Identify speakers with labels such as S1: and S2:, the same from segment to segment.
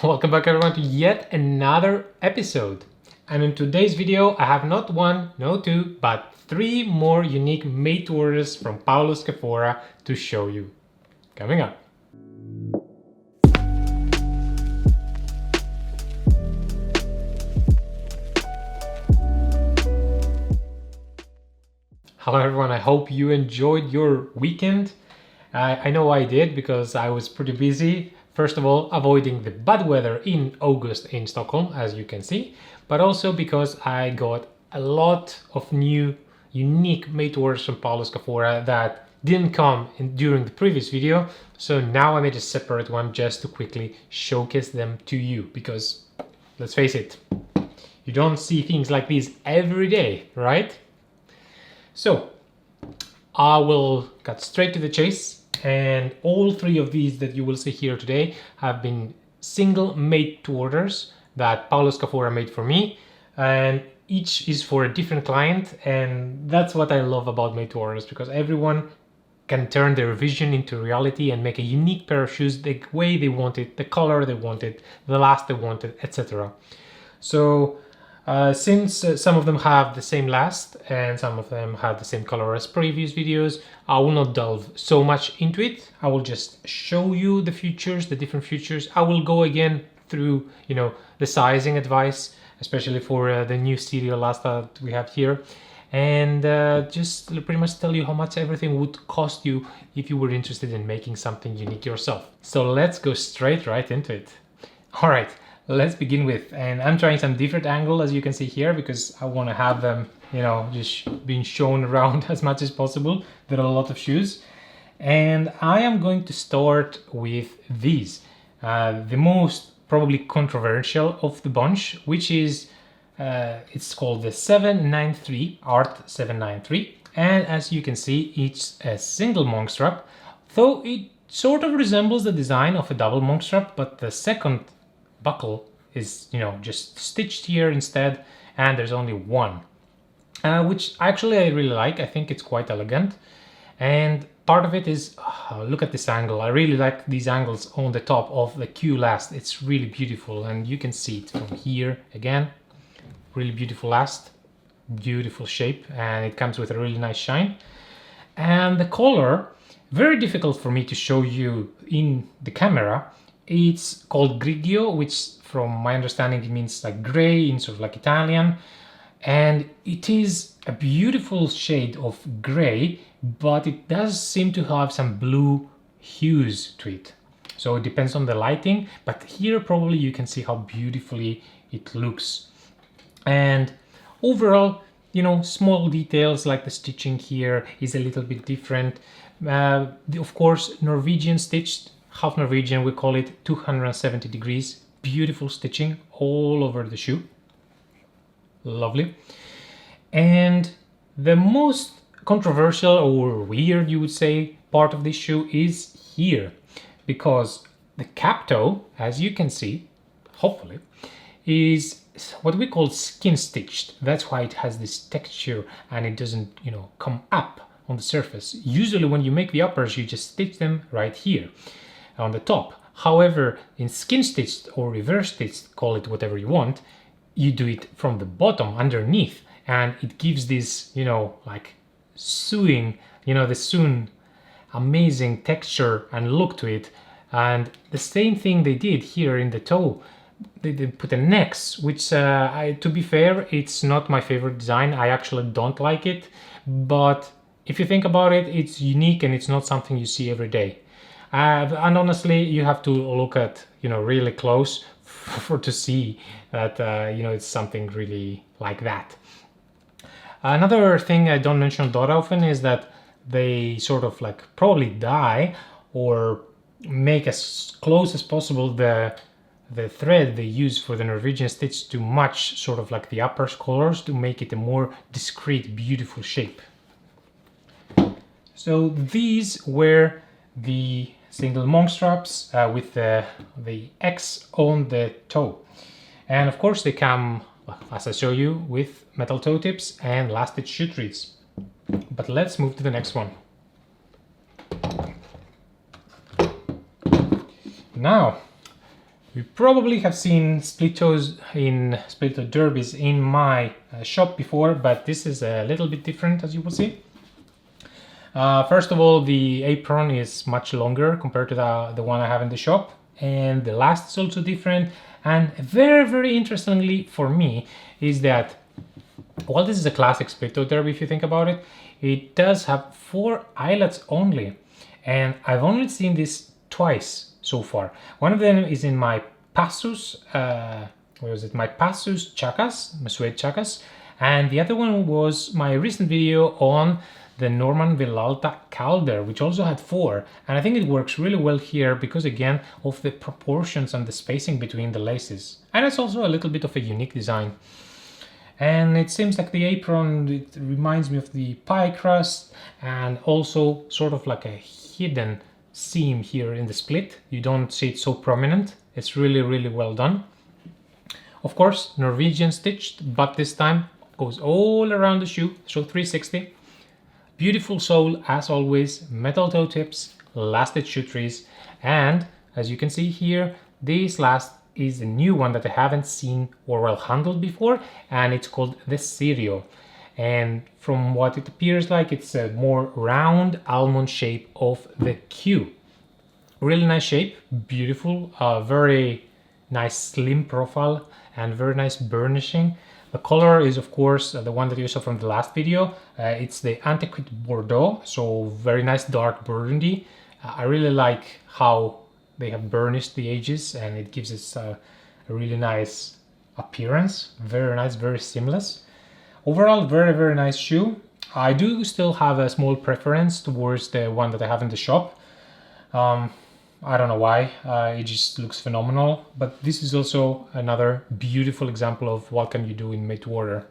S1: Welcome back everyone to yet another episode. And in today's video I have not one, no two, but three more unique made to orders from Paolo Scafora to show you. Coming up. Hello everyone, I hope you enjoyed your weekend. I know I did because I was pretty busy. First of all, avoiding the bad weather in August in Stockholm, as you can see, but also because I got a lot of new unique made orders from Paolo Scafora that didn't come during the previous video. So now I made a separate one just to quickly showcase them to you because let's face it, you don't see things like these every day, right? So I will cut straight to the chase. And all three of these that you will see here today have been single made to orders that Paolo Scafora made for me, and each is for a different client. And that's what I love about made to orders, because everyone can turn their vision into reality and make a unique pair of shoes the way they want it, the color they want it, the last they want it, etc. So since some of them have the same last and some of them have the same color as previous videos, I will not delve so much into it. I will just show you the features, the different features. I will go again through, the sizing advice, especially for the new serial last that we have here. And just pretty much tell you how much everything would cost you if you were interested in making something unique yourself. So let's go straight right into it. All right. Let's begin with, and I'm trying some different angle as you can see here because I want to have them, just being shown around as much as possible. There are a lot of shoes, and I am going to start with these, the most probably controversial of the bunch, which is it's called the 793 Art 793, and as you can see, it's a single monk strap, though it sort of resembles the design of a double monk strap, but the second buckle is just stitched here instead, and there's only one, which actually I really like. I think it's quite elegant, and part of it is look at this angle. I really like these angles on the top of the Q last. It's really beautiful, and you can see it from here again. Really beautiful last, beautiful shape, and it comes with a really nice shine. And the color, very difficult for me to show you in the camera. It's called grigio, which from my understanding it means like gray in sort of like Italian, and it is a beautiful shade of gray, but it does seem to have some blue hues to it, so it depends on the lighting, but here probably you can see how beautifully it looks. And overall, small details like the stitching here is a little bit different. Of course, Norwegian stitched, half Norwegian, we call it 270 degrees. Beautiful stitching all over the shoe. Lovely. And the most controversial or weird, you would say, part of this shoe is here, because the cap toe, as you can see, hopefully, is what we call skin stitched. That's why it has this texture and it doesn't, come up on the surface. Usually when you make the uppers, you just stitch them right here on the top. However, in skin stitched or reverse stitched, call it whatever you want, you do it from the bottom underneath, and it gives this, like sewing, the sewn amazing texture and look to it. And the same thing they did here in the toe. They put a necks, which to be fair, it's not my favorite design. I actually don't like it, but if you think about it, it's unique and it's not something you see every day. And honestly, you have to look at, really close to see that, it's something really like that. Another thing I don't mention that often is that they sort of like probably dye or make as close as possible the thread they use for the Norwegian stitch to match sort of like the upper colors to make it a more discreet, beautiful shape. So these were the single monk straps with the X on the toe, and of course they come, as I show you, with metal toe tips and last stitch shoe trees. But let's move to the next one. Now You probably have seen split toes in split toe derbies in my shop before, but this is a little bit different, as you will see. First of all, the apron is much longer compared to the one I have in the shop, and the last is also different. And very interestingly for me is that while this is a classic split toe derby, if you think about it, it does have 4 eyelets only, and I've only seen this twice so far. One of them is in my Passus, my Passus Chakas, my suede Chakas, and the other one was my recent video on the Norman Villalta Calder, which also had 4, and I think it works really well here because again of the proportions and the spacing between the laces, and it's also a little bit of a unique design. And it seems like the apron, it reminds me of the pie crust, and also sort of like a hidden seam here in the split. You don't see it so prominent. It's really well done. Of course, Norwegian stitched, but this time goes all around the shoe, so 360. Beautiful sole as always, metal toe tips, lasted shoe trees, and as you can see here, this last is a new one that I haven't seen or well handled before, and it's called the Sirio. And from what it appears like, it's a more round almond shape of the Q. Really nice shape, beautiful, very nice slim profile, and very nice burnishing. The color is of course the one that you saw from the last video. It's the Antiquite Bordeaux, so very nice dark burgundy. I really like how they have burnished the edges, and it gives us a really nice appearance. Very nice, very seamless. Overall, very nice shoe. I do still have a small preference towards the one that I have in the shop. I don't know why, it just looks phenomenal, but this is also another beautiful example of what can you do in made to order.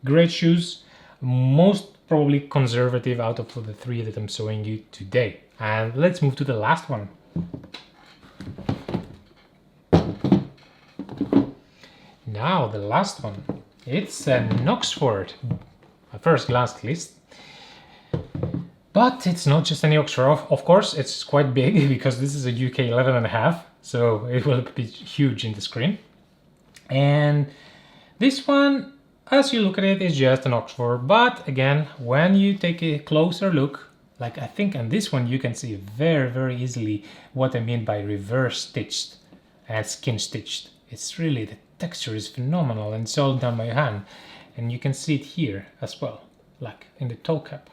S1: Great shoes, most probably conservative out of the 3 that I'm showing you today. And let's move to the last one. Now the last one, it's an Oxford, at first glance at least. But it's not just any Oxford, of course it's quite big because this is a UK 11.5, so it will be huge in the screen. And this one, as you look at it, is just an Oxford, but again, when you take a closer look, like I think on this one you can see very easily what I mean by reverse stitched and skin stitched. It's really, the texture is phenomenal, and it's all done by hand, and you can see it here as well, like in the toe cap.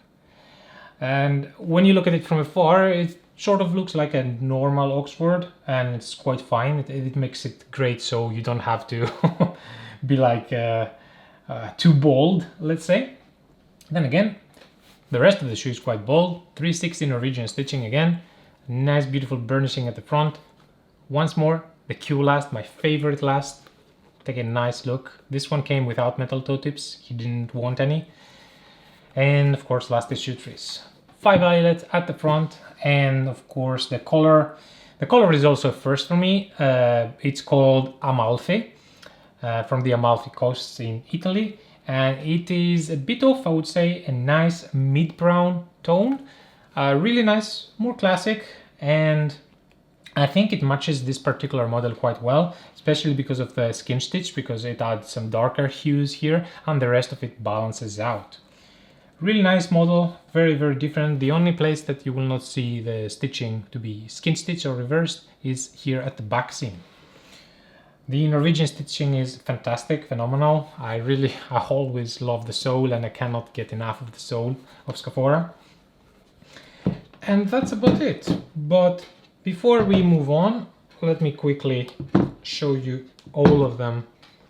S1: And when you look at it from afar, it sort of looks like a normal Oxford, and it's quite fine. It makes it great, so you don't have to be like too bold, let's say. Then again, the rest of the shoe is quite bold. 360 Norwegian stitching again. Nice beautiful burnishing at the front. Once more, the Q last, my favorite last. Take a nice look. This one came without metal toe tips. He didn't want any. And of course, lasted shoe trees. 5 eyelets at the front, and of course the color. The color is also a first for me. It's called Amalfi, from the Amalfi coast in Italy, and it is a bit of, I would say, a nice mid-brown tone. Really nice, more classic, and I think it matches this particular model quite well, especially because of the skin stitch, because it adds some darker hues here, and the rest of it balances out. Really nice model, very different. The only place that you will not see the stitching to be skin stitch or reversed is here at the back seam. The Norwegian stitching is fantastic, phenomenal. I always love the sole, and I cannot get enough of the sole of Scafora. And that's about it. But before we move on, let me quickly show you all of them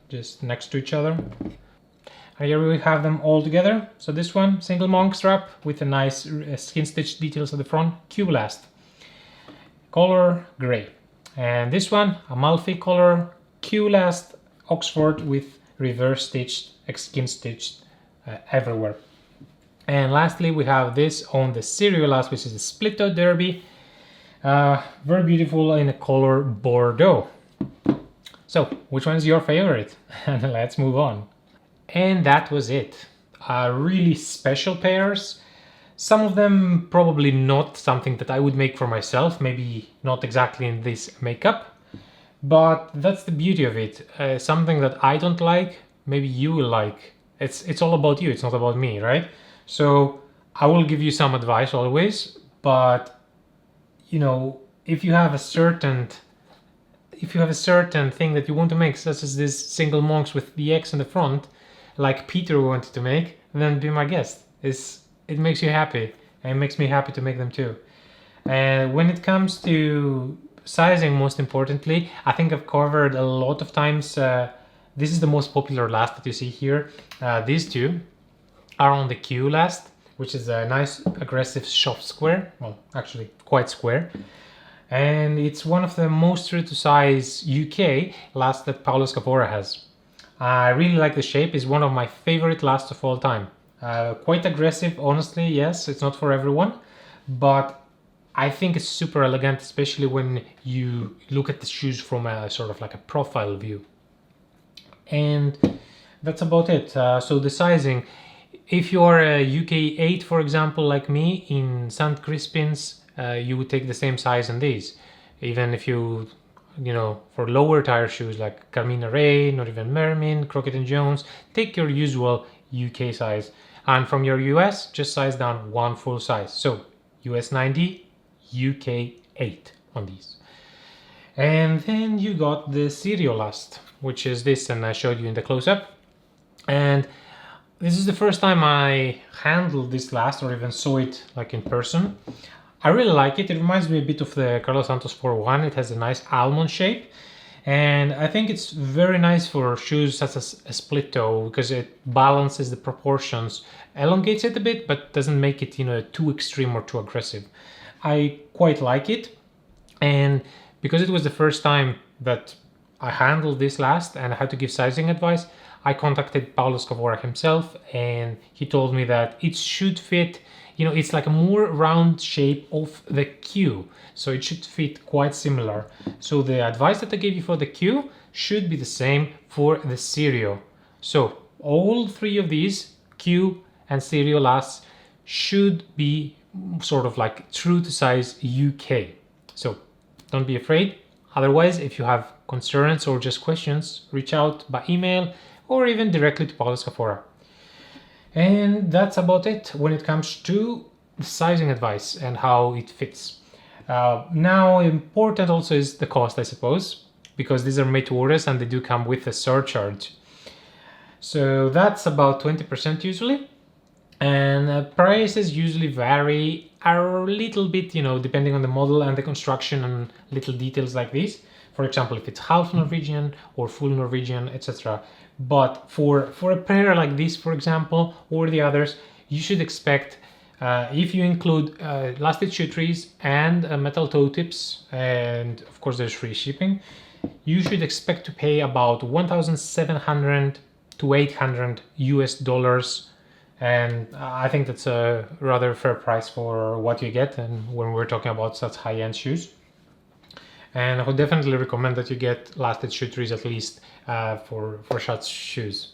S1: just next to each other. And here we have them all together. So this one, single monk strap with a nice skin stitch details at the front, Q-Last. Color gray. And this one, Amalfi color, Q-Last Oxford with reverse stitched, skin stitched everywhere. And lastly, we have this on the Sirio last, which is a split toe derby. Very beautiful in a color Bordeaux. So, which one is your favorite? And let's move on. And that was it. Really special pairs. Some of them probably not something that I would make for myself, maybe not exactly in this makeup. But that's the beauty of it. Something that I don't like, maybe you will like. It's all about you. It's not about me, right? So I will give you some advice always, but you know, if you have a certain thing that you want to make, such as this single monks with the X in the front, like Peter wanted to make, then be my guest. It makes you happy, and it makes me happy to make them too. And when it comes to sizing, most importantly, I think I've covered a lot of times. This is the most popular last that you see here. These two are on the Q last, which is a nice aggressive soft square. Well, actually quite square. And it's one of the most true to size UK lasts that Paolo Scafora has. I really like the shape. It's one of my favorite lasts of all time. Quite aggressive, honestly, yes, it's not for everyone, but I think it's super elegant, especially when you look at the shoes from a sort of like a profile view. And that's about it. So the sizing, if you are a UK 8, for example, like me, in St. Crispin's, you would take the same size in these. Even if you know, for lower tire shoes like Carmina Ray, or even Mermin, Crockett & Jones, take your usual UK size. And from your US, just size down one full size. So US 90, UK 8 on these. And then you got the serial last, which is this, and I showed you in the close-up. And this is the first time I handled this last or even saw it like in person. I really like it. It reminds me a bit of the Carlos Santos 4-1. It has a nice almond shape. And I think it's very nice for shoes such as a split toe because it balances the proportions, elongates it a bit, but doesn't make it, you know, too extreme or too aggressive. I quite like it. And because it was the first time that I handled this last and I had to give sizing advice, I contacted Paolo Scafora himself, and he told me that it should fit, you know, it's like a more round shape of the Q, so it should fit quite similar. So the advice that I gave you for the Q should be the same for the Serial. So all three of these, Q and Serial lasts, should be sort of like true to size UK. So don't be afraid. Otherwise, if you have concerns or just questions, reach out by email or even directly to Paolo Scafora. And that's about it when it comes to the sizing advice and how it fits. Now, important also is the cost, I suppose, because these are made to orders and they do come with a surcharge. So that's about 20% usually. And prices usually vary a little bit, you know, depending on the model and the construction and little details like this. For example, if it's half Norwegian or full Norwegian, etc. But for a pair like this, for example, or the others, you should expect, if you include lasted shoe trees and metal toe tips, and of course there's free shipping, you should expect to pay about 1,700 to 800 US dollars. And I think that's a rather fair price for what you get, and when we're talking about such high-end shoes. And I would definitely recommend that you get lasted shoe trees at least for such shoes.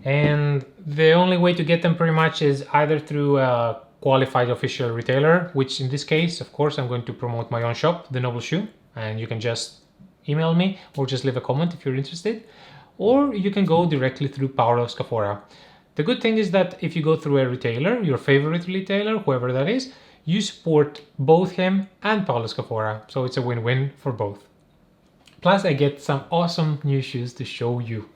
S1: And the only way to get them pretty much is either through a qualified official retailer, which in this case, of course, I'm going to promote my own shop, The Noble Shoe, and you can just email me or just leave a comment if you're interested, or you can go directly through Paolo Scafora. The good thing is that if you go through a retailer, your favorite retailer, whoever that is, you support both him and Paolo Scafora, so it's a win-win for both. Plus I get some awesome new shoes to show you.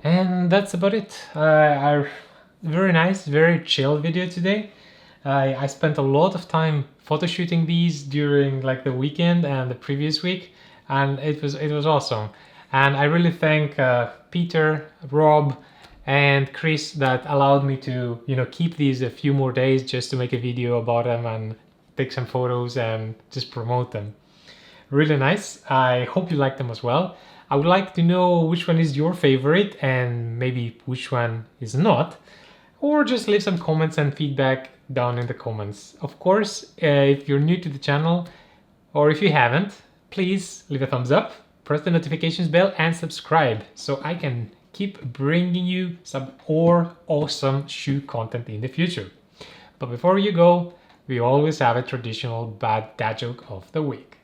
S1: And that's about it. Very nice, very chill video today. I spent a lot of time photo shooting these during like the weekend and the previous week, and it was awesome. And I really thank Peter, Rob, and Chris that allowed me to, you know, keep these a few more days just to make a video about them and take some photos and just promote them. Really nice. I hope you like them as well. I would like to know which one is your favorite and maybe which one is not, or just leave some comments and feedback down in the comments. Of course, if you're new to the channel or if you haven't, please leave a thumbs up, press the notifications bell and subscribe so I can keep bringing you some more awesome shoe content in the future. But before you go, we always have a traditional bad dad joke of the week.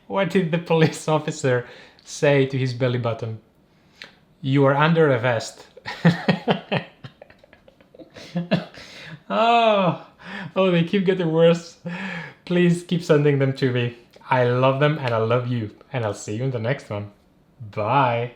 S1: What did the police officer say to his belly button? You are under arrest. Oh, they keep getting worse. Please keep sending them to me. I love them and I love you. And I'll see you in the next one. Bye.